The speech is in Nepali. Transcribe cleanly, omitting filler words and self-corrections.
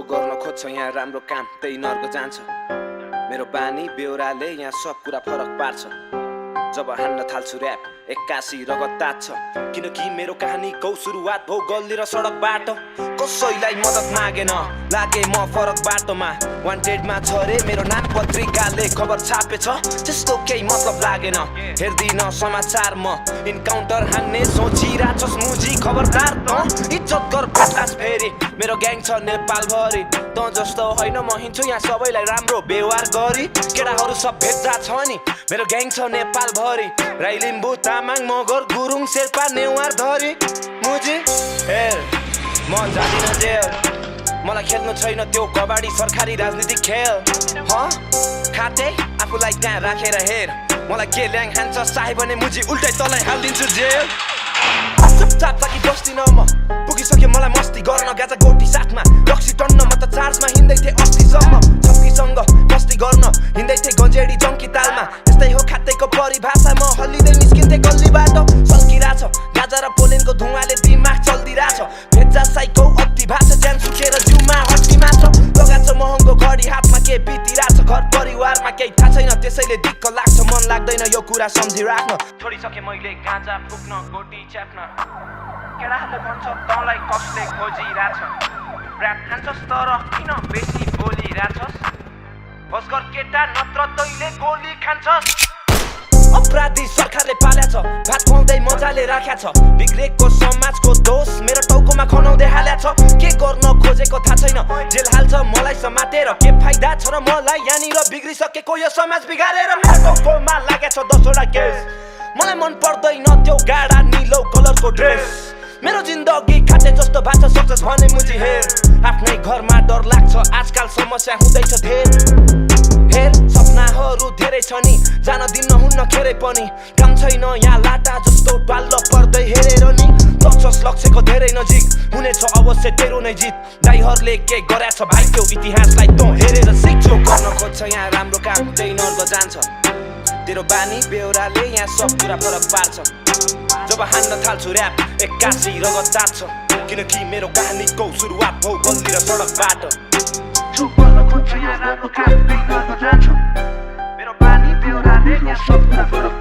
गर्न खोज्छ यहाँ राम्रो काम त्यही नर्क जान्छ। मेरो बानी बेहोराले यहाँ सब कुरा फरक पार्छ। जब हान्न थाल्छु र्याप एक्कासी रगत तात्छ। किनकि मेरो कहानीको सुरुवात भो गल्ली र सडकबाट। कसैलाई मद्दत मागेन लागे म फरक बाटोमा। वान्टेडमा छ रे मेरो नाम पत्रिकाले खबर छापेछ। त्यस्तो केही मतलब लागेन हेर्दिन समाचार म। इन्काउन्टर हान्ने सोचिरहेछस् मुजी खबरदार त। इज्जत गर भेट्लास फेरि मेरो ग्याङ छ नेपालभरि। त जस्तो होइन म हिँड्छु यहाँ सबैलाई राम्रो व्यवहार गरी। केटाहरू सब भेट्दा छ नि मेरो ग्याङ छ नेपालभरि। राई लिम्बू तामाङ मगर गुरुङ शेर्पा नेवार धरी मुजी हेर म जादिन जेल। मलाई खेल्नु छैन त्यो कबाडी सरकारी राजनीतिक खेल। खाते आफूलाई त्यहाँ राखेर हेर मलाई के ल्याङ हान्छ चाहे भने मुजी उल्टै तँलाई हालिदिन्छु जेल। चुपचाप ताकि बस्दिन म पुगिसक्यो मलाई मस्ती गर्न गाजा गोटी साथमा। रक्सी टन्न म त चार्जमा हिँड्दै थिएँ अस्तिसम्म। छक्कीसँग मस्ती गर्न हिँड्दै थिएँ गन्जेडी जङ्की तालमा। यस्तै हो खातेको परिभाषा म हल्लिँदै निस्किन्थेँ गल्लीबाट। सल्किरहेछ गाजा र पोलेनको धुवाले दिमाग चल्दिरहेछ। भेजा साइको अति भाषा ज्यान सुकेर जिउमा हड्डी मात्र। लगाएको छ महँगो घडी हातमा के बितिरहेछ घर परिवारमा केही थाहा छैन त्यसैले दिक्क लाग्छ मन लाग्दैन यो कुरा सम्झिराख्न। छोडिसकेँ मैले गाँजा फुक्न गोटी च्याप्न। केटाहरूले भन्छ तँलाई कसले खोजिरहेछ। र्याप खान्छस् तर किन बेसी बोलिरहेछस्। बस गर केटा नत्र तैँले गोली खान्छस्। अपराधी सरकारले पाल्या छ भात खुवाउँदै मजाले राख्या छ। बिग्रेको समाजको दोष मेरो टाउकोमा खनाउँदै हाल्या छ। के गर्न खोजेको थाहा छैन जेल हाल्छ मलाई समातेर। के फाइदा छ र मलाई यहाँनिर बिग्रिसकेको यो समाज बिगारेर। मेरो टाउकोमा लागेको छ 10वटा केस। मलाई मन पर्दैन त्यो गाडा निलो कलरको ड्रेस। मेरो जिन्दगी खाटे जस्तो भाषा सक्छस् भने मुजी हेर। आफ्नै घरमा डर लाग्छ आजकल समस्या हुँदैछ धेर। हेर सपनाहरू धेरै छ नि जान दिन हुन्न खेरै पनि। काम छैन यहाँ लाटा जस्तो पाल्लो पर्दै हेरेर नि। सक्छस् लक्ष्यको धेरै नजिक हुनेछ अवश्य तेरो नै जित। दाइहरूले के गरेछ भाइ त्यो इतिहासलाई तँ हेरेर सिक्छौ। गर्न खोज्छ यहाँ राम्रो काम त्यही नर्क जान्छ। तेरो बानी बेहोराले यहाँ सब कुरा फरक पार्छ। जब हान्न थाल्छु र्याप एक्कासी रगत तात्छ। किनकि मेरो कहानीको सुरुवात भो गल्ली र सडकबाट। मेरो बानी बेहोराले यहाँ सब कुरा फरक